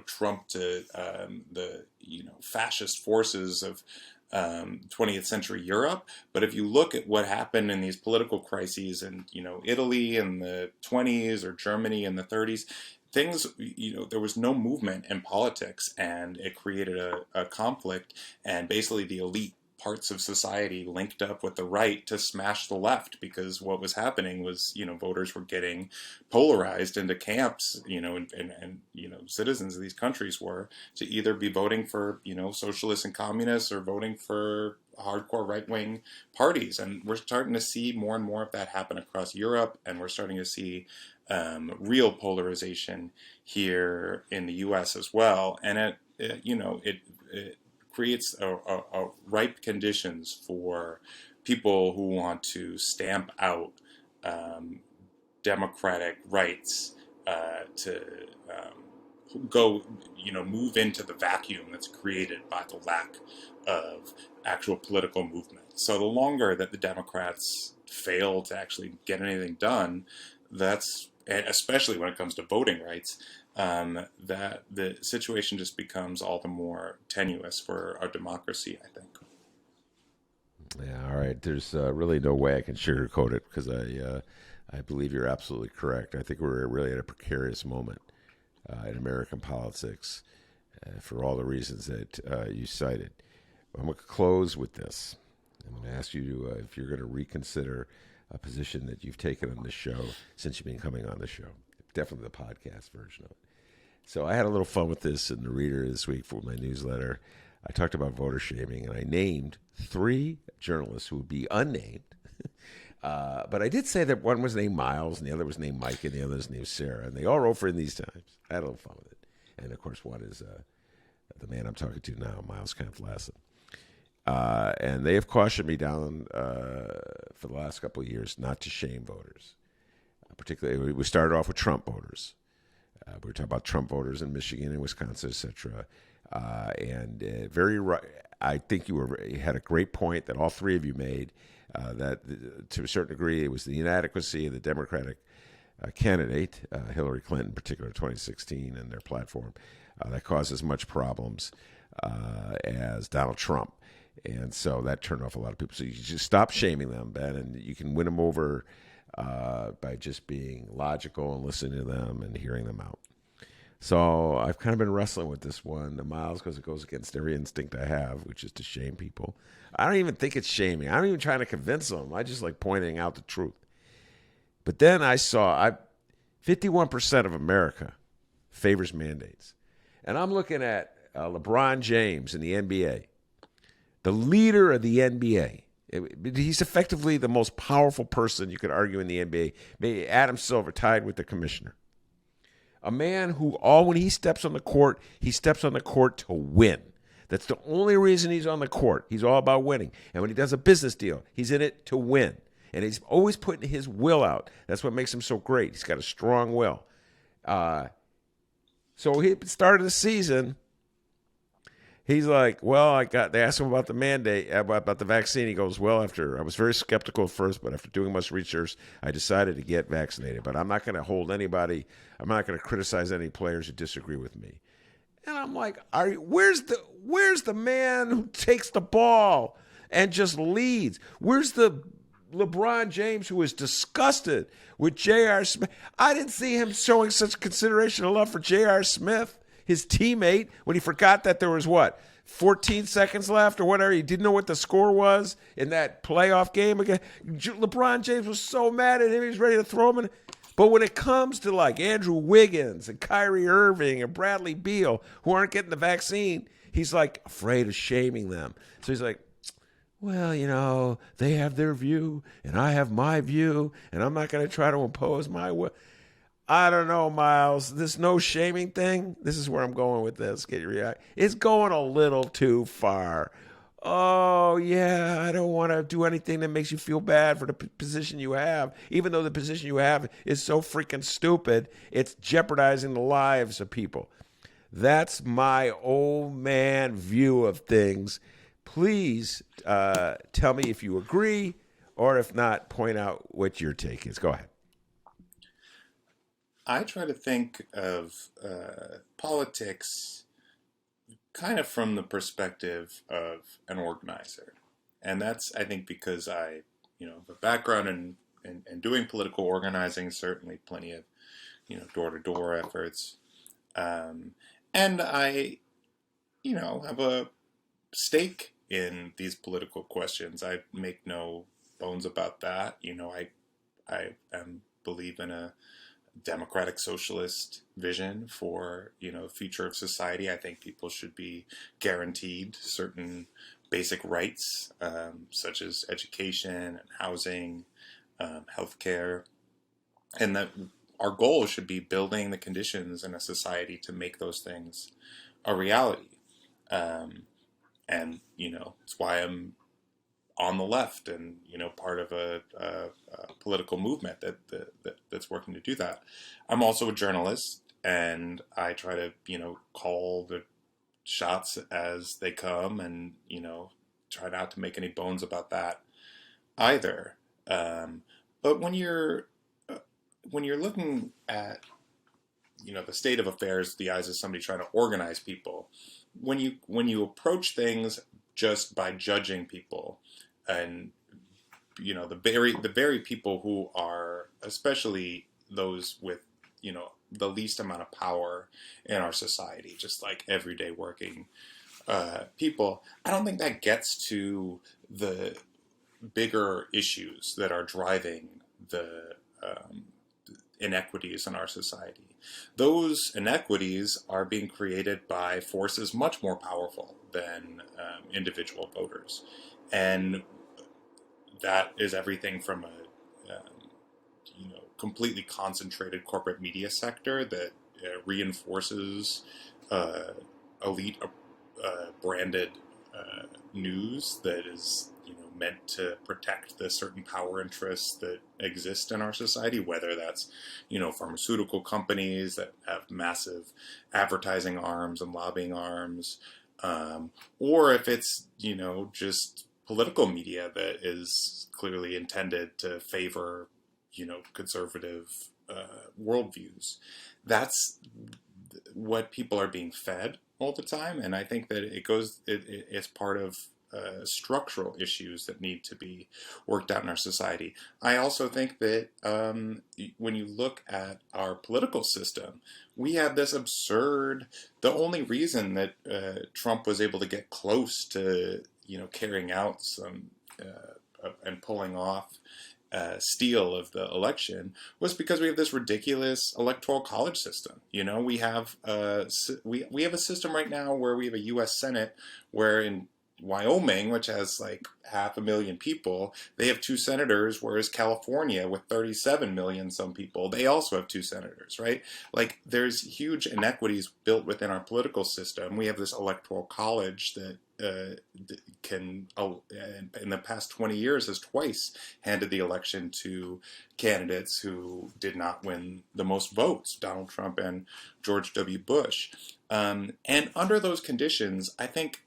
Trump to the fascist forces of 20th century Europe, but if you look at what happened in these political crises in Italy in the 20s or Germany in the 30s, things, there was no movement in politics, and it created a conflict, and basically the elite parts of society linked up with the right to smash the left, because what was happening was, voters were getting polarized into camps, and citizens of these countries were to either be voting for, socialists and communists, or voting for hardcore right-wing parties. And we're starting to see more and more of that happen across Europe, and we're starting to see real polarization here in the U.S. as well, and it creates a ripe conditions for people who want to stamp out democratic rights to move into the vacuum that's created by the lack of actual political movement. So the longer that the Democrats fail to actually get anything done, and especially when it comes to voting rights, that the situation just becomes all the more tenuous for our democracy, I think. Yeah, all right. There's really no way I can sugarcoat it, because I believe you're absolutely correct. I think we're really at a precarious moment in American politics. for all the reasons that you cited. I'm going to close with this. I'm going to ask you to, if you're going to reconsider a position that you've taken on this show since you've been coming on the show, definitely the podcast version of it. So I had a little fun with this in the Reader this week for my newsletter. I talked about voter shaming, and I named 3 journalists who would be unnamed. But I did say that one was named Miles, and the other was named Mike, and the other was named Sarah. And they all wrote for In These Times. I had a little fun with it. And, of course, one is the man I'm talking to now, Miles Kampf-Lassin. And they have cautioned me down for the last couple of years not to shame voters. Particularly, we started off with Trump voters. We were talking about Trump voters in Michigan and Wisconsin, et cetera. Very right. I think you had a great point that all 3 of you made, that to a certain degree it was the inadequacy of the Democratic candidate, Hillary Clinton, in particular 2016, and their platform, that caused as much problems as Donald Trump. And so that turned off a lot of people. So you just stop shaming them, Ben, and you can win them over by just being logical and listening to them and hearing them out. So I've kind of been wrestling with this one, the Miles, because it goes against every instinct I have, which is to shame people. I don't even think it's shaming. I'm even trying to convince them. I just like pointing out the truth. But then I saw 51% of America favors mandates. And I'm looking at LeBron James in the NBA, the leader of the NBA. He's effectively the most powerful person you could argue in the NBA. Maybe Adam Silver tied with the commissioner. A man who when he steps on the court, he steps on the court to win. That's the only reason he's on the court. He's all about winning. And when he does a business deal, he's in it to win. And he's always putting his will out. That's what makes him so great. He's got a strong will. So he started the season. He's like, well, they asked him about the mandate, about the vaccine. He goes, well, I was very skeptical at first, but after doing much research, I decided to get vaccinated. But I'm not going to hold anybody, I'm not going to criticize any players who disagree with me. And I'm like, where's the man who takes the ball and just leads? Where's the LeBron James who is disgusted with J.R. Smith? I didn't see him showing such consideration and love for J.R. Smith, his teammate, when he forgot that there was 14 seconds left or whatever. He didn't know what the score was in that playoff game again. LeBron James was so mad at him, he was ready to throw him in. But when it comes to like Andrew Wiggins and Kyrie Irving and Bradley Beal, who aren't getting the vaccine, he's like afraid of shaming them. So he's like, well, they have their view and I have my view, and I'm not going to try to impose my will. I don't know, Miles. This no shaming thing, this is where I'm going with this. Get your react. It's going a little too far. Oh, yeah, I don't want to do anything that makes you feel bad for the position you have. Even though the position you have is so freaking stupid, it's jeopardizing the lives of people. That's my old man view of things. Please tell me if you agree, or if not, point out what your take is. Go ahead. I try to think of politics kind of from the perspective of an organizer. And that's, I think, because I, have a background in doing political organizing, certainly plenty of, door-to-door efforts. And I, have a stake in these political questions. I make no bones about that. I believe in a democratic socialist vision for future of society. I think people should be guaranteed certain basic rights, such as education and housing, healthcare, and that our goal should be building the conditions in a society to make those things a reality. And it's why I'm on the left and part of a political movement that's working to do that. I'm also a journalist, and I try to call the shots as they come, and try not to make any bones about that either. But when you're looking at the state of affairs through the eyes of somebody trying to organize people, when you approach things just by judging people, and the very people who are, especially those with the least amount of power in our society, just like everyday working people. I don't think that gets to the bigger issues that are driving the inequities in our society. Those inequities are being created by forces much more powerful than individual voters. And that is everything from a completely concentrated corporate media sector that reinforces uh, elite branded news that is meant to protect the certain power interests that exist in our society, whether that's pharmaceutical companies that have massive advertising arms and lobbying arms, or if it's just political media that is clearly intended to favor conservative worldviews. That's what people are being fed all the time, and I think that it's part of structural issues that need to be worked out in our society. I also think that when you look at our political system, we have this absurd. The only reason that Trump was able to get close to carrying out some and pulling off steal of the election was because we have this ridiculous electoral college system. We have we have a system right now where we have a U.S. Senate where in Wyoming, which has like 500,000 people, they have 2 senators, whereas California, with 37 million some people, they also have 2 senators, right? Like, there's huge inequities built within our political system. We have this electoral college that in the past 20 years, has twice handed the election to candidates who did not win the most votes, Donald Trump and George W. Bush. And under those conditions, I think,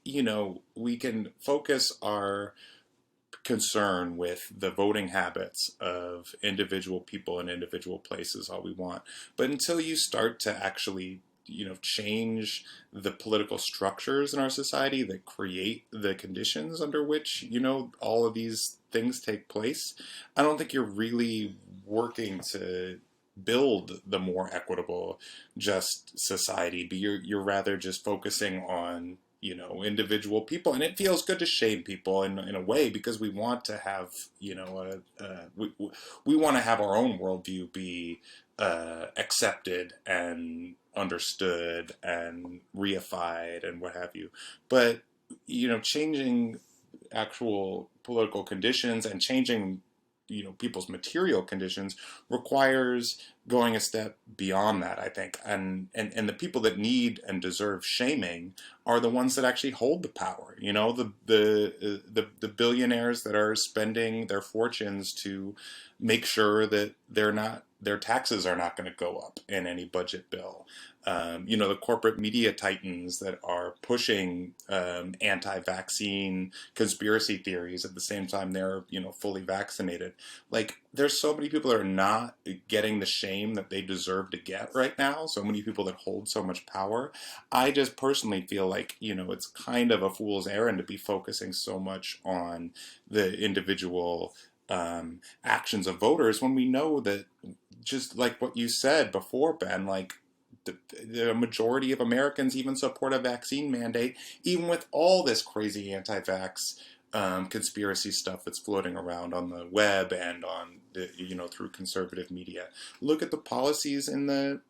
we can focus our concern with the voting habits of individual people in individual places all we want. But until you start to actually change the political structures in our society that create the conditions under which, all of these things take place, I don't think you're really working to build the more equitable, just society, but you're rather just focusing on individual people. And it feels good to shame people in a way, because we want to have we want to have our own worldview be accepted and understood and reified and what have you. But changing actual political conditions and changing people's material conditions requires going a step beyond that, I think. And the people that need and deserve shaming are the ones that actually hold the power. The billionaires that are spending their fortunes to make sure that their taxes are not going to go up in any budget bill. The corporate media titans that are pushing anti-vaccine conspiracy theories at the same time they're fully vaccinated. Like, there's so many people that are not getting the shame that they deserve to get right now. So many people that hold so much power. I just personally feel like it's kind of a fool's errand to be focusing so much on the individual actions of voters when we know that, just like what you said before, Ben, like, the majority of Americans even support a vaccine mandate, even with all this crazy anti-vax conspiracy stuff that's floating around on the web and on the through conservative media. Look at the policies in the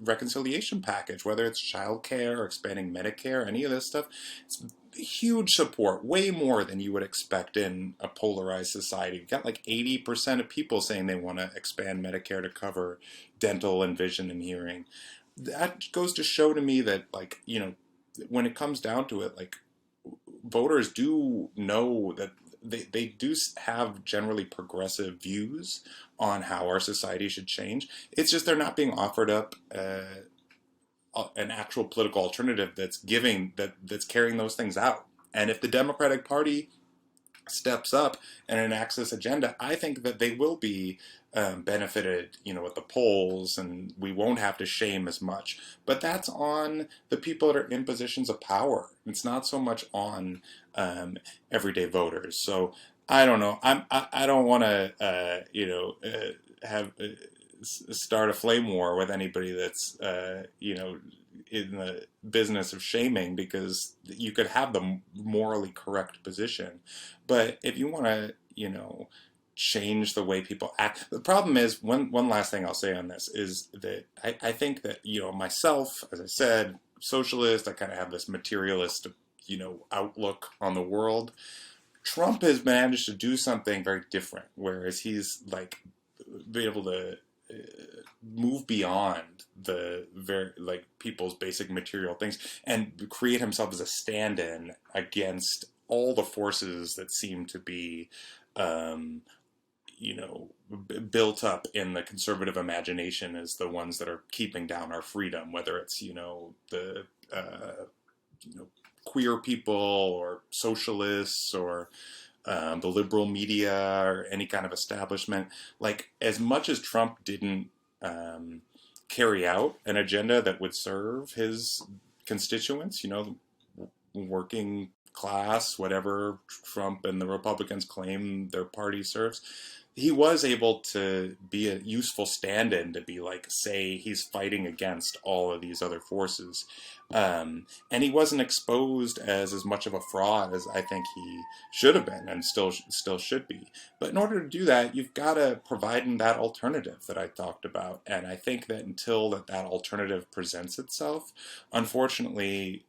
reconciliation package, whether it's child care or expanding Medicare, any of this stuff. It's huge support, way more than you would expect in a polarized society. You've got like 80% of people saying they want to expand Medicare to cover dental and vision and hearing. That goes to show to me that, like, when it comes down to it, like, voters do know that they do have generally progressive views on how our society should change. It's just they're not being offered up an actual political alternative that's carrying those things out. And if the Democratic Party steps up and enacts this agenda, I think that they will be benefited, at the polls, and we won't have to shame as much. But that's on the people that are in positions of power. It's not so much on everyday voters. So I don't know. I don't want to have start a flame war with anybody that's in the business of shaming, because you could have the morally correct position, but if you want to change the way people act, the problem is, one last thing I'll say on this is that I think that myself, as I said, socialist, I kind of have this materialist outlook on the world. Trump has managed to do something very different, whereas he's like be able to move beyond the very people's basic material things and create himself as a stand-in against all the forces that seem to be built up in the conservative imagination as the ones that are keeping down our freedom, whether it's the queer people or socialists or the liberal media or any kind of establishment. Like, as much as Trump didn't carry out an agenda that would serve his constituents, working class, whatever Trump and the Republicans claim their party serves, he was able to be a useful stand-in to be say he's fighting against all of these other forces. And he wasn't exposed as much of a fraud as I think he should have been and still should be. But in order to do that, you've got to provide him that alternative that I talked about. And I think that until that alternative presents itself, unfortunately,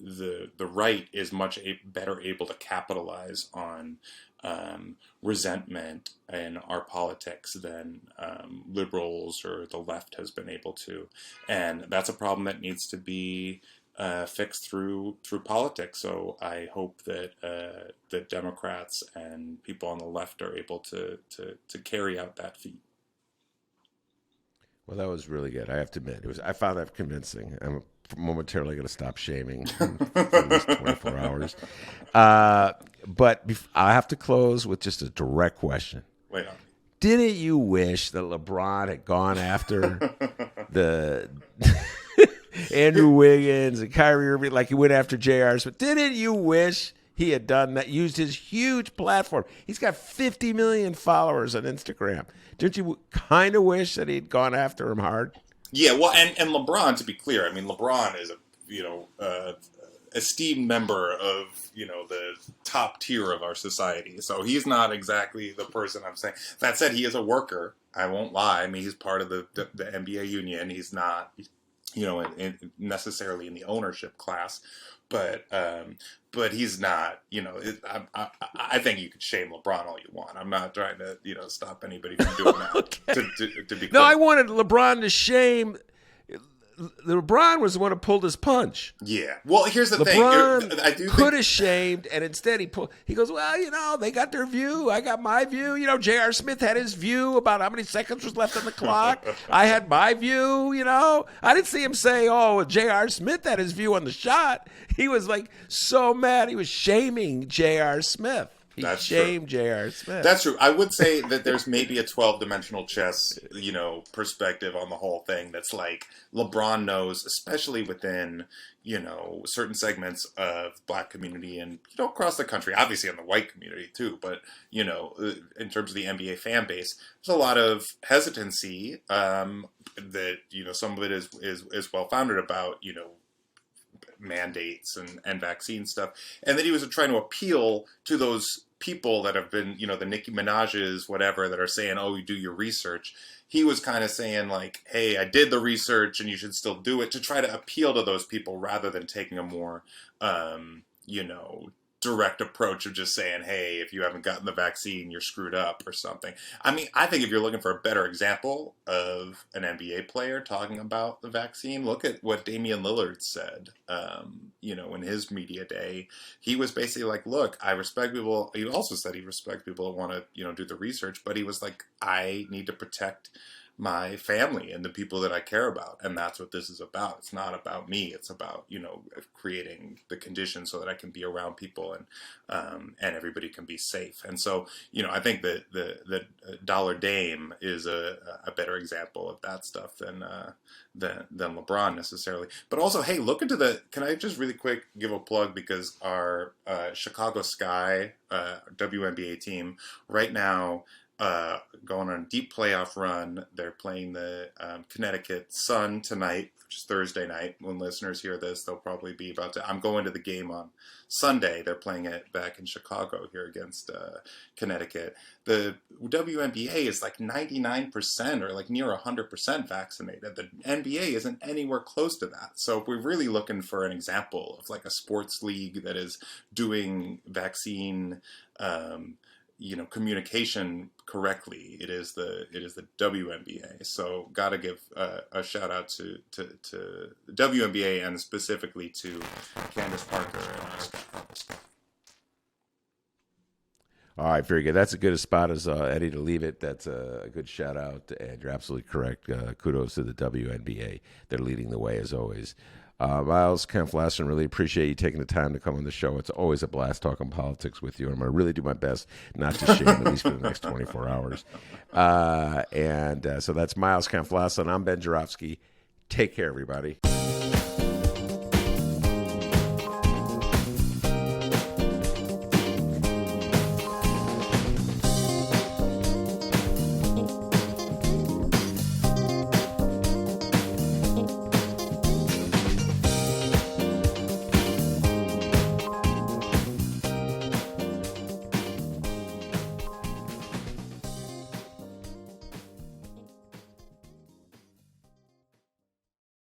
the right is much better able to capitalize on resentment in our politics than liberals or the left has been able to, and that's a problem that needs to be fixed through politics. So I hope that that Democrats and people on the left are able to carry out that feat. Well, that was really good. I have to admit, I found that convincing. I'm momentarily going to stop shaming for at least 24 hours. But I have to close with just a direct question. Wait on. Didn't you wish that LeBron had gone after the Andrew Wiggins and Kyrie Irving like he went after J.R. Smith? Didn't you wish he had done that, used his huge platform? He's got 50 million followers on Instagram. Didn't you kind of wish that he'd gone after him hard? Yeah, well, and LeBron, to be clear, I mean, LeBron is a esteemed member of the top tier of our society, so he's not exactly the person I'm saying. That said, he is a worker. I won't lie. I mean, he's part of the NBA union. He's not necessarily in the ownership class, but he's not. I think you could shame LeBron all you want. I'm not trying to stop anybody from doing that. Okay. To be clear. No, I wanted LeBron to shame. LeBron was the one who pulled his punch. Yeah. Well, here's the LeBron thing. I do could have shamed, and instead he goes, well, they got their view. I got my view. J.R. Smith had his view about how many seconds was left on the clock. I had my view, I didn't see him say, J.R. Smith had his view on the shot. He was so mad. He was shaming J.R. Smith. That's shamed J.R. Smith. That's true. I would say that there's maybe a 12-dimensional chess, perspective on the whole thing. That's LeBron knows, especially within, certain segments of Black community and across the country, obviously in the white community too. But in terms of the NBA fan base, there's a lot of hesitancy that some of it is well founded about mandates and vaccine stuff, and that he was trying to appeal to those people that have been, the Nicki Minaj's, whatever, that are saying, you do your research. He was kind of saying hey, I did the research and you should still do it, to try to appeal to those people rather than taking a more, direct approach of just saying, hey, if you haven't gotten the vaccine, you're screwed up or something. I mean, I think if you're looking for a better example of an NBA player talking about the vaccine, look at what Damian Lillard said, in his media day. He was basically look, I respect people. He also said he respects people who want to, do the research, but he was I need to protect my family and the people that I care about. And that's what this is about. It's not about me. It's about, creating the conditions so that I can be around people and everybody can be safe. And so, I think that the Dollar Dame is a better example of that stuff than LeBron necessarily. But also, hey, look into can I just really quick give a plug, because our Chicago Sky WNBA team right now going on a deep playoff run. They're playing the Connecticut Sun tonight, which is Thursday night. When listeners hear this, they'll probably be about to. I'm going to the game on Sunday. They're playing it back in Chicago here against Connecticut. The WNBA is like 99% or like near 100% vaccinated. The NBA isn't anywhere close to that. So if we're really looking for an example of like a sports league that is doing vaccine communication correctly, it is the WNBA. So got to give a shout out to the WNBA and specifically to Candace Parker and our staff. All right, very good. That's as good a spot as Eddie to leave it. That's a good shout out, and you're absolutely correct. Kudos to the WNBA. They're leading the way as always. Miles Kampf-Lassin, really appreciate you taking the time to come on the show. It's always a blast talking politics with you, and I'm going to really do my best not to shame, at least for the next 24 hours. So that's Miles Kampf-Lassin. I'm Ben Joravsky. Take care, everybody.